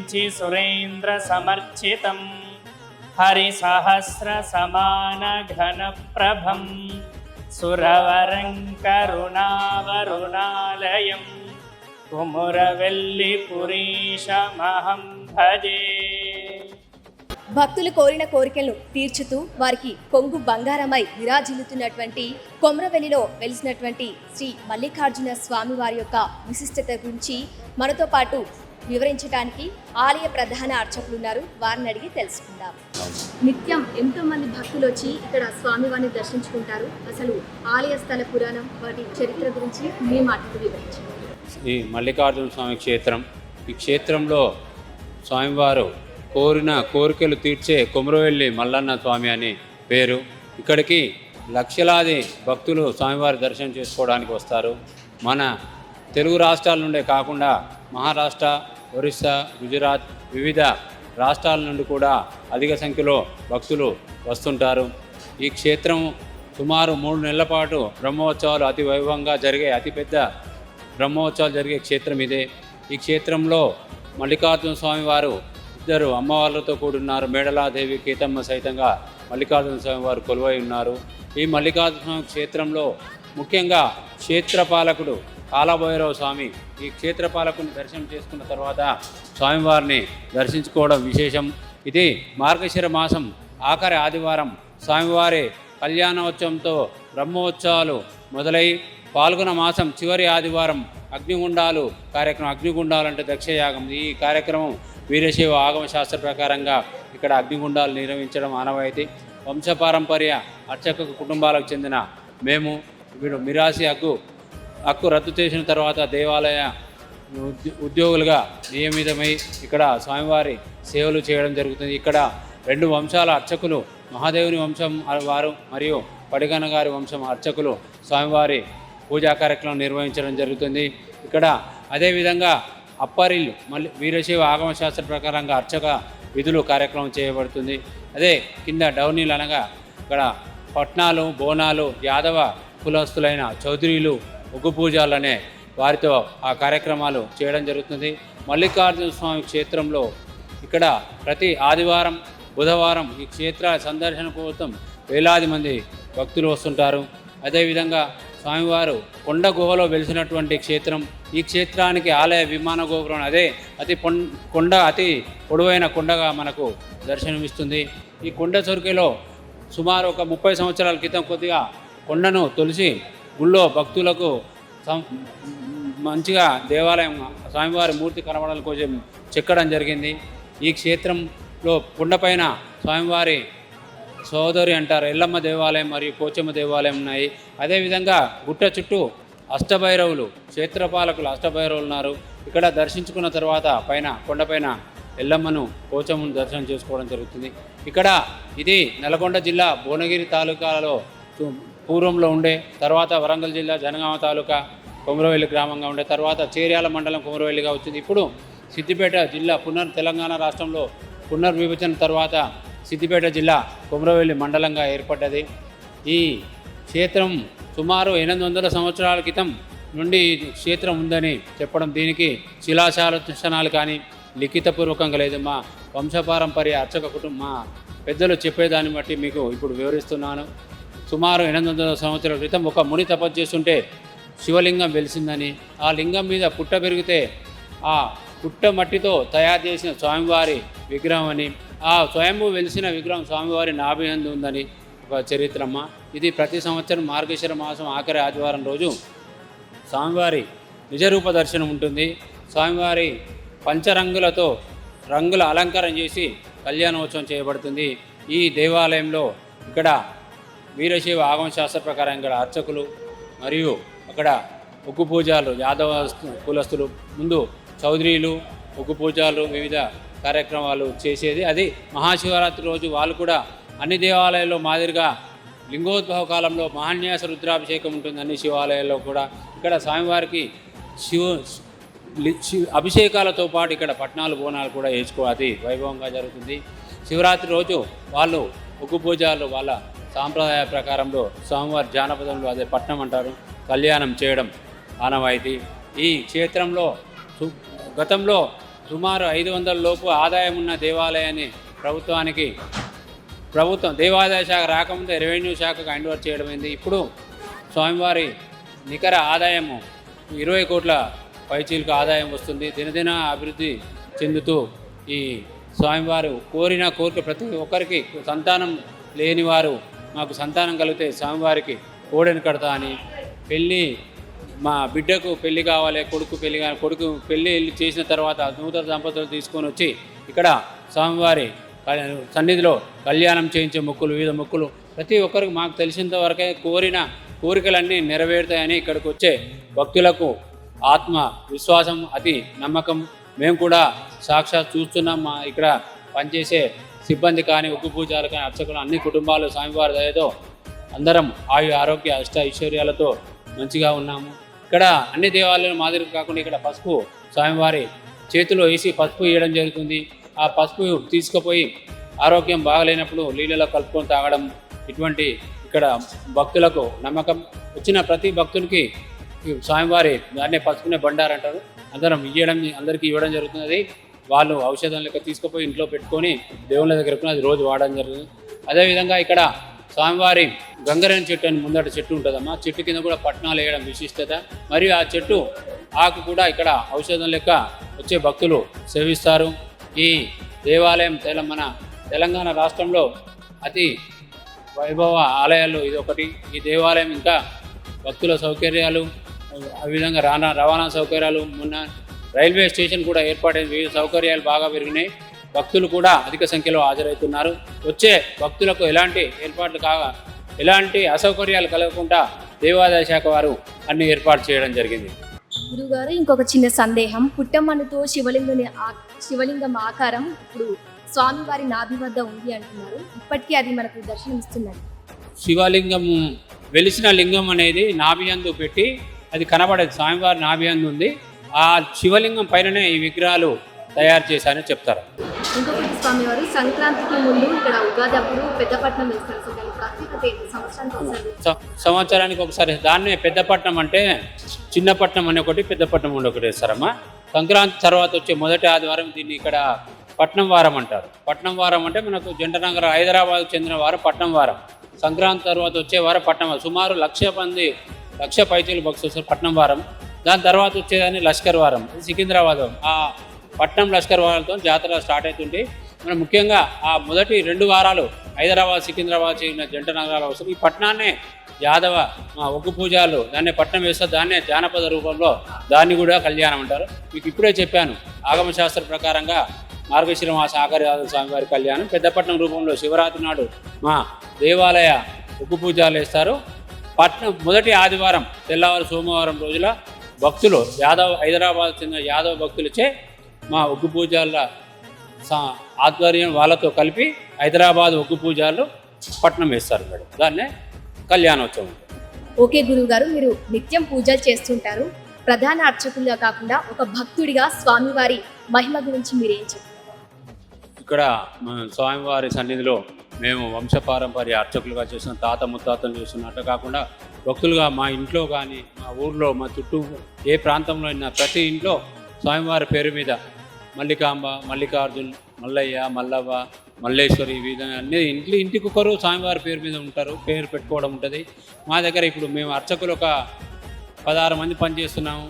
విరించి సురేంద్ర సమర్చితం హరిసహస్ర సమాన ఘన ప్రభం సురవరం కరుణావరుణాలయం కుమురవెల్లి పురీశమహం భజే. భక్తులు కోరిన కోరికలను తీర్చుతూ వారికి కొంగు బంగారమై విరాజిల్లుతున్నటువంటి కొమ్రవెల్లిలో వెలిసినటువంటి శ్రీ మల్లికార్జున స్వామి వారి యొక్క విశిష్టత గురించి మనతో పాటు వివరించడానికి ఆలయ ప్రధాన అర్చకులు ఉన్నారు. వారిని అడిగి తెలుసుకుందాం. నిత్యం ఎంతో మంది భక్తులు వచ్చి ఇక్కడ స్వామివారిని దర్శించుకుంటారు. అసలు ఆలయ స్థల పురాణం వాటి చరిత్ర గురించి మీ మాటలు వివరించండి. ఈ మల్లికార్జున స్వామి క్షేత్రం, ఈ క్షేత్రంలో స్వామివారు కోరిన కోరికలు తీర్చే కొమరవెల్లి మల్లన్న స్వామి అని పేరు. ఇక్కడికి లక్షలాది భక్తులు స్వామివారి దర్శనం చేసుకోవడానికి వస్తారు. మన తెలుగు రాష్ట్రాల నుండే కాకుండా మహారాష్ట్ర, ఒరిస్సా, గుజరాత్ వివిధ రాష్ట్రాల నుండి కూడా అధిక సంఖ్యలో భక్తులు వస్తుంటారు. ఈ క్షేత్రం సుమారు 3 నెలల పాటు బ్రహ్మోత్సవాలు అతి వైభవంగా జరిగే అతిపెద్ద బ్రహ్మోత్సవాలు జరిగే క్షేత్రం ఇదే. ఈ క్షేత్రంలో మల్లికార్జున స్వామి వారు ఇద్దరు అమ్మవార్లతో కూడున్నారు. మేడలాదేవి, కేతమ్మ సైతంగా మల్లికార్జున స్వామి వారు కొలువై ఉన్నారు. ఈ మల్లికార్జున స్వామి క్షేత్రంలో ముఖ్యంగా క్షేత్రపాలకుడు కాలభైరవ స్వామి. ఈ క్షేత్రపాలకుని దర్శనం చేసుకున్న తర్వాత స్వామివారిని దర్శించుకోవడం విశేషం. ఇది మార్గశిర మాసం ఆఖరి ఆదివారం స్వామివారి కళ్యాణోత్సవంతో బ్రహ్మోత్సవాలు మొదలై పాల్గొన మాసం చివరి ఆదివారం అగ్నిగుండాలు కార్యక్రమం. అగ్నిగుండాలు అంటే దక్షయాగం. ఈ కార్యక్రమం వీరశైవ ఆగమ శాస్త్ర ప్రకారంగా ఇక్కడ అగ్నిగుండాలు నిర్వహించడం ఆనవాయితీ. వంశపారంపర్య అర్చక కుటుంబాలకు చెందిన మేము వీడు మిరాసి హక్కు రద్దు చేసిన తర్వాత దేవాలయ ఉద్యోగులుగా నియమితమై ఇక్కడ స్వామివారి సేవలు చేయడం జరుగుతుంది. ఇక్కడ 2 వంశాల అర్చకులు, మహాదేవుని వంశం వారు మరియు పడిగన్న గారి వంశం అర్చకులు స్వామివారి పూజా కార్యక్రమం నిర్వహించడం జరుగుతుంది. ఇక్కడ అదేవిధంగా అప్పరిల్లు మళ్ళీ వీరశైవ ఆగమ శాస్త్ర ప్రకారంగా అర్చక విధులు కార్యక్రమం చేయబడుతుంది. అదే కింద డౌనీలు అనగా ఇక్కడ పట్నాలు, బోనాలు, యాదవ కులస్తులైన చౌదరీలు, ఉగ్గు పూజలు అనే వారితో ఆ కార్యక్రమాలు చేయడం జరుగుతుంది. మల్లికార్జున స్వామి క్షేత్రంలో ఇక్కడ ప్రతి ఆదివారం, బుధవారం ఈ క్షేత్ర సందర్శన కోసం వేలాది మంది భక్తులు వస్తుంటారు. అదేవిధంగా స్వామివారు కొండ గుహలో వెలిసినటువంటి క్షేత్రం. ఈ క్షేత్రానికి ఆలయ విమాన గోపురం అదే అతి పొడవైన కొండగా మనకు దర్శనమిస్తుంది. ఈ కొండ చొరికలో సుమారు ఒక 30 సంవత్సరాల క్రితం కొద్దిగా కొండను తొలిసి గుళ్ళో భక్తులకు మంచిగా దేవాలయం స్వామివారి మూర్తి కనబడాల కోసం చెక్కడం జరిగింది. ఈ క్షేత్రంలో కొండపైన స్వామివారి సోదరి అంటారు ఎల్లమ్మ దేవాలయం మరియు పోచమ్మ దేవాలయం ఉన్నాయి. అదేవిధంగా గుట్ట చుట్టూ అష్టభైరవులు, క్షేత్రపాలకులు అష్టభైరవులు ఉన్నారు. ఇక్కడ దర్శించుకున్న తర్వాత కొండపైన ఎల్లమ్మను, పోచమ్మను దర్శనం చేసుకోవడం జరుగుతుంది. ఇక్కడ ఇది నల్గొండ జిల్లా భువనగిరి తాలూకాలో పూర్వంలో ఉండే, తర్వాత వరంగల్ జిల్లా జనగామ తాలూకా కొమరవెల్లి గ్రామంగా ఉండే, తర్వాత చేర్యాల మండలం కొమరవెల్లిగా వచ్చింది. ఇప్పుడు సిద్దిపేట జిల్లా తెలంగాణ రాష్ట్రంలో పునర్విభజన తర్వాత సిద్దిపేట జిల్లా కొమరవెల్లి మండలంగా ఏర్పడ్డది. ఈ క్షేత్రం సుమారు 800 సంవత్సరాల క్రితం నుండి క్షేత్రం ఉందని చెప్పడం, దీనికి శిలాశాసనాలు కానీ లిఖితపూర్వకంగా లేదు. మా వంశపారంపర్య అర్చక మా పెద్దలు చెప్పేదాన్ని బట్టి మీకు ఇప్పుడు వివరిస్తున్నాను. సుమారు 800 సంవత్సరాల క్రితం ఒక ముని తపస్సు చేస్తుంటే శివలింగం వెలిసిందని, ఆ లింగం మీద పుట్ట పెరిగితే ఆ పుట్ట మట్టితో తయారు చేసిన స్వామివారి విగ్రహం అని, ఆ స్వయంభూ వెలిసిన విగ్రహం స్వామివారి నాభియందు ఉందని ఒక చరిత్రమ్మ. ఇది ప్రతి సంవత్సరం మార్గశిర మాసం ఆఖరి ఆదివారం రోజు స్వామివారి నిజరూప దర్శనం ఉంటుంది. స్వామివారి పంచరంగులతో రంగుల అలంకారం చేసి కళ్యాణోత్సవం చేయబడుతుంది. ఈ దేవాలయంలో ఇక్కడ వీరశైవ ఆగమ శాస్త్ర ప్రకారం ఇక్కడ అర్చకులు మరియు అక్కడ ఉగ్గు పూజలు, యాదవ కులస్తులు, ముందు చౌదరీలు ఉగ్గు పూజలు, వివిధ కార్యక్రమాలు చేసేది. అది మహాశివరాత్రి రోజు వాళ్ళు కూడా అన్ని దేవాలయాల్లో మాదిరిగా లింగోద్భవ కాలంలో మహాన్యాస రుద్రాభిషేకం ఉంటుంది అన్ని శివాలయాల్లో కూడా. ఇక్కడ స్వామివారికి అభిషేకాలతో పాటు ఇక్కడ పట్నాలు, బోనాలు కూడా వేసుకోవాలి, వైభవంగా జరుగుతుంది. శివరాత్రి రోజు వాళ్ళు ఉగ్గు పూజలు వాళ్ళ సాంప్రదాయ ప్రకారంలో స్వామివారి జానపదంలో అదే పట్నం అంటారు, కళ్యాణం చేయడం ఆనవాయితీ. ఈ క్షేత్రంలో గతంలో సుమారు 500 లోపు ఆదాయం ఉన్న దేవాలయాన్ని ప్రభుత్వం దేవాదాయ శాఖ రాకముందే రెవెన్యూ శాఖకు హ్యాండ్ ఓవర్ చేయడమైంది. ఇప్పుడు స్వామివారి నికర ఆదాయము 20 కోట్ల పైచీలకు ఆదాయం వస్తుంది. దినదిన అభివృద్ధి చెందుతూ ఈ స్వామివారు కోరిన కోరిక ప్రతి ఒక్కరికి సంతానం లేని వారు మాకు సంతానం కలిగితే స్వామివారికి కోడెను కడతా అని, పెళ్ళి మా బిడ్డకు పెళ్లి కావాలి, కొడుకు పెళ్లి చేసిన తర్వాత నూతన దంపతులు తీసుకొని వచ్చి ఇక్కడ స్వామివారి సన్నిధిలో కళ్యాణం చేయించే మొక్కులు, వివిధ మొక్కులు ప్రతి ఒక్కరికి మాకు తెలిసినంత వరకే కోరిన కోరికలన్నీ నెరవేరుతాయని ఇక్కడికి వచ్చే భక్తులకు ఆత్మ విశ్వాసం, అతి నమ్మకం. మేము కూడా సాక్షాత్ చూస్తున్నాం. మా ఇక్కడ పనిచేసే సిబ్బంది కానీ, ఉగ్గు పూజారు కానీ, అర్చకులు, అన్ని కుటుంబాలు స్వామివారి దయతో అందరం ఆరోగ్య అష్ట ఐశ్వర్యాలతో మంచిగా ఉన్నాము. ఇక్కడ అన్ని దేవాలయాల మాదిరి కాకుండా ఇక్కడ పసుపు స్వామివారి చేతిలో వేసి పసుపు ఇవ్వడం జరుగుతుంది. ఆ పసుపు తీసుకుపోయి ఆరోగ్యం బాగలేనప్పుడు నీళ్ళలో కలుపుకొని తాగడం, ఇటువంటి ఇక్కడ భక్తులకు నమ్మకం. వచ్చిన ప్రతి భక్తునికి స్వామివారి దాన్నే పసుపునే బండారు అంటారు, అందరికీ ఇవ్వడం జరుగుతుంది. వాళ్ళు ఔషధం లెక్క తీసుకుపోయి ఇంట్లో పెట్టుకొని దేవుళ్ళ దగ్గరకు అది రోజు వాడడం జరుగుతుంది. అదేవిధంగా ఇక్కడ స్వామివారి గంగరేణి చెట్టు అని ముందట చెట్టు ఉంటుందమ్మా. చెట్టు కింద కూడా పట్నాలు వేయడం విశిష్టత. మరియు ఆ చెట్టు ఆకు కూడా ఇక్కడ ఔషధం లెక్క వచ్చే భక్తులు సేవిస్తారు. ఈ దేవాలయం మన తెలంగాణ రాష్ట్రంలో అతి వైభవ ఆలయాల్లో ఇది ఒకటి. ఈ దేవాలయం ఇంకా భక్తుల సౌకర్యాలు, ఆ విధంగా రవాణా సౌకర్యాలు, మొన్న రైల్వే స్టేషన్ కూడా ఏర్పాటైంది. వివిధ సౌకర్యాలు బాగా పెరిగినాయి. భక్తులు కూడా అధిక సంఖ్యలో హాజరవుతున్నారు. వచ్చే భక్తులకు ఎలాంటి అసౌకర్యాలు కలగకుండా దేవాదాయ శాఖ వారు అన్ని ఏర్పాటు చేయడం జరిగింది. గురుగారు, ఇంకొక చిన్న సందేహం. పుట్టమ్మనుతో శివలింగం ఆకారం ఇప్పుడు స్వామివారి నాభి వద్ద ఉంది అంటున్నారు. ఇప్పటికీ అది మనకు దర్శనమిస్తున్నది. శివలింగం వెలిసిన లింగం అనేది నాభియందు పెట్టి అది కనబడేది. స్వామివారి నాభియందు ఉంది. ఆ శివలింగం పైననే ఈ విగ్రహాలు తయారు చేశారని చెప్తారు. ఇంకొకటి, స్వామివారు సంక్రాంతికి ముందు ఇక్కడ ఉగాది అప్పుడు పెద్దపట్నం వేస్తారు. సంవత్సరానికి ఒకసారి దాన్నే పెద్దపట్నం అంటే, చిన్నపట్నం అని ఒకటి, పెద్దపట్నం అని ఒకటి వేస్తారమ్మా. సంక్రాంతి తర్వాత వచ్చే మొదటి ఆదివారం దీన్ని ఇక్కడ పట్నం వారం అంటారు. పట్నం వారం అంటే మనకు జంటనగర్ హైదరాబాద్ చెందిన వారం పట్నం వారం. సంక్రాంతి తర్వాత వచ్చే వారం పట్నం వారం. సుమారు 1,00,000 పైచీలు భక్తులు వస్తారు పట్నం వారం. దాని తర్వాత వచ్చేదాన్ని లష్కర్ వారం, సికింద్రాబాద్. ఆ పట్నం లష్కర్ వారాలతో జాతర స్టార్ట్ అవుతుంటే మనం ముఖ్యంగా ఆ మొదటి 2 వారాలు హైదరాబాద్, సికింద్రాబాద్ చేసిన జంట నగరాలు వస్తుంది. ఈ పట్టణాన్నే యాదవ ఒగ్గు పూజలు దాన్నే పట్నం వేస్తారు. దాన్నే జానపద రూపంలో దాన్ని కూడా కళ్యాణం అంటారు. మీకు ఇప్పుడే చెప్పాను, ఆగమశాస్త్ర ప్రకారంగా మార్గశిర మాస ఆఖరి స్వామివారి కళ్యాణం పెద్దపట్నం రూపంలో శివరాత్రి నాడు మా దేవాలయ ఒగ్గు పూజలు వేస్తారు. పట్నం మొదటి ఆదివారం తెల్లవారు సోమవారం రోజుల భక్తులు హైదరాబాద్ చెందిన యాదవ భక్తులచే మా ఒగ్గు పూజల ఆధ్వర్యం వాళ్ళతో కలిపి హైదరాబాద్ ఒగ్గు పూజలు పట్నం వేస్తారు మేడం. దాన్నే కళ్యాణోత్సవం. ఓకే గురువు గారు, మీరు నిత్యం పూజలు చేస్తుంటారు. ప్రధాన అర్చకులుగా కాకుండా ఒక భక్తుడిగా స్వామివారి మహిమ గురించి మీరేం చెప్తారు? ఇక్కడ స్వామివారి సన్నిధిలో మేము వంశపారంపర్య అర్చకులుగా చేసిన తాత ముత్తాతలు చేస్తున్నట్టు కాకుండా భక్తులుగా మా ఇంట్లో కానీ, మా ఊర్లో, మా చుట్టూ ఏ ప్రాంతంలో అయినా ప్రతి ఇంట్లో స్వామివారి పేరు మీద మల్లికాంబ, మల్లికార్జున్, మల్లయ్య, మల్లవ్వ, మల్లేశ్వరి, ఈ విధంగా అన్ని ఇంటికొకరు స్వామివారి పేరు మీద ఉంటారు. పేరు పెట్టుకోవడం ఉంటుంది. మా దగ్గర ఇప్పుడు మేము అర్చకులు ఒక 16 మంది పనిచేస్తున్నాము.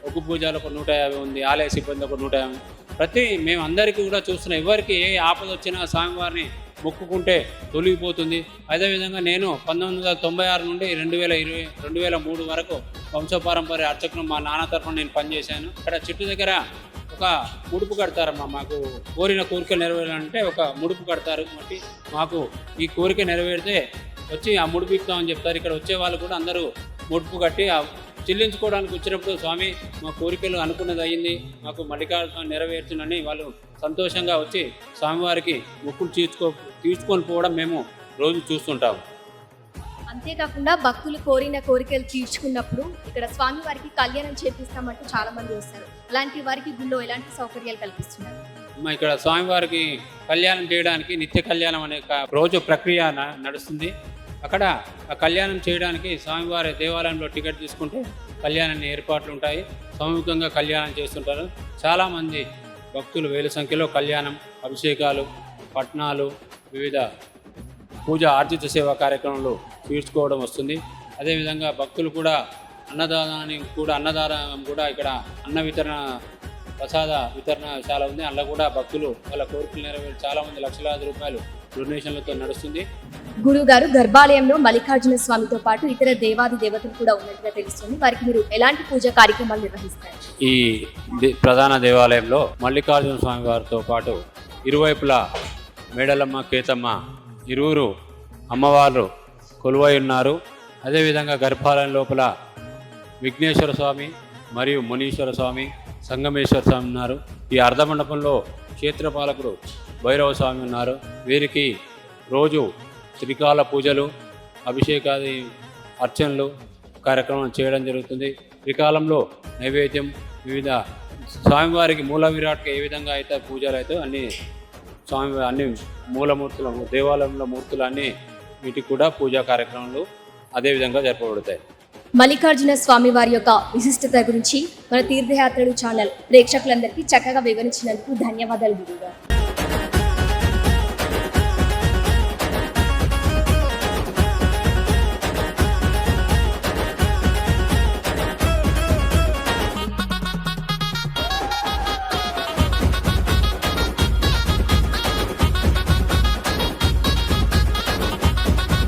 ఒగ్గు పూజలు ఒక 150 ఉంది. ఆలయ సిబ్బంది ఒక 150. మేము అందరికీ కూడా చూస్తున్నాం. ఎవరికి ఏ ఆపద వచ్చినా స్వామివారిని మొక్కుకుంటే తొలగిపోతుంది. అదేవిధంగా నేను 1996 నుండి 2003 వరకు వంశపారంపర్య అర్చకులు మా నాన్న తరఫున నేను పనిచేశాను. ఇక్కడ చెట్టు దగ్గర ఒక ముడుపు కడతారమ్మా. మాకు కోరిన కోరిక నెరవేరాలంటే ఒక ముడుపు కడతారు. కాబట్టి మాకు ఈ కోరిక నెరవేరితే వచ్చి ఆ ముడుపు ఇస్తామని చెప్తారు. ఇక్కడ వచ్చే వాళ్ళు కూడా అందరూ ముడుపు కట్టి చెల్లించుకోవడానికి వచ్చినప్పుడు స్వామి మా కోరికలు అనుకున్నది అయ్యింది, మాకు మల్లికార్జున నెరవేర్చునని వాళ్ళు సంతోషంగా వచ్చి స్వామివారికి మొక్కులు తీర్చుకొని పోవడం మేము రోజు చూస్తుంటాము. అంతేకాకుండా భక్తులు కోరిన కోరికలు తీర్చుకున్నప్పుడు ఇక్కడ స్వామివారికి కళ్యాణం చేపిస్తామంటూ చాలా మంది వస్తారు. అలాంటి వారికి గుళ్ళో ఎలాంటి సౌకర్యాలు కల్పిస్తున్నారు? ఇక్కడ స్వామివారికి కళ్యాణం చేయడానికి నిత్య కళ్యాణం అనే రోజు ప్రక్రియ నడుస్తుంది. అక్కడ ఆ కళ్యాణం చేయడానికి స్వామివారి దేవాలయంలో టికెట్ తీసుకుంటే కళ్యాణాన్ని ఏర్పాట్లు ఉంటాయి. సామూహికంగా కళ్యాణం చేస్తుంటారు. చాలామంది భక్తులు వేల సంఖ్యలో కళ్యాణం, అభిషేకాలు, పట్నాలు, వివిధ పూజ ఆర్జిత సేవా కార్యక్రమాలు తీర్చుకోవడం వస్తుంది. అదేవిధంగా భక్తులు కూడా అన్నదానం కూడా ఇక్కడ అన్న వితరణ ప్రసాద వితరణశాల ఉంది. అందులో కూడా భక్తులు వాళ్ళ కోరికలు నెరవేరు చాలామంది లక్షలాది రూపాయలు డొనేషన్లతో నడుస్తుంది. గురువు గారు, గర్భాలయంలో మల్లికార్జున స్వామితో పాటు ఇతర దేవాది దేవతలు కూడా ఉన్నట్టుగా తెలుస్తుంది. వారికి మీరు ఎలాంటి పూజా కార్యక్రమాలు నిర్వహిస్తారు? ఈ ప్రధాన దేవాలయంలో మల్లికార్జున స్వామి వారితో పాటు ఇరువైపులా మేడలమ్మ, కేతమ్మ ఇరువురు అమ్మవారు కొలువై ఉన్నారు. అదేవిధంగా గర్భాలయం లోపల విఘ్నేశ్వర స్వామి మరియు మునీశ్వర స్వామి, సంగమేశ్వర స్వామి ఉన్నారు. ఈ అర్ధమండపంలో క్షేత్రపాలకుడు భైరవ స్వామి ఉన్నారు. వీరికి రోజు త్రికాల పూజలు, అభిషేకాది అర్చనలు కార్యక్రమం చేయడం జరుగుతుంది. త్రికాలంలో నైవేద్యం, వివిధ స్వామివారికి మూల విరాట్కి ఏ విధంగా అయితే పూజలు అయితే అన్ని మూలమూర్తుల దేవాలయంలో మూర్తులు అన్నీ వీటికి కూడా పూజా కార్యక్రమాలు అదేవిధంగా జరపబడతాయి. మల్లికార్జున స్వామి వారి యొక్క విశిష్టత గురించి మన తీర్థయాత్రలు ఛానల్ ప్రేక్షకులందరికీ చక్కగా వివరించినందుకు ధన్యవాదాలు గురువుగారు.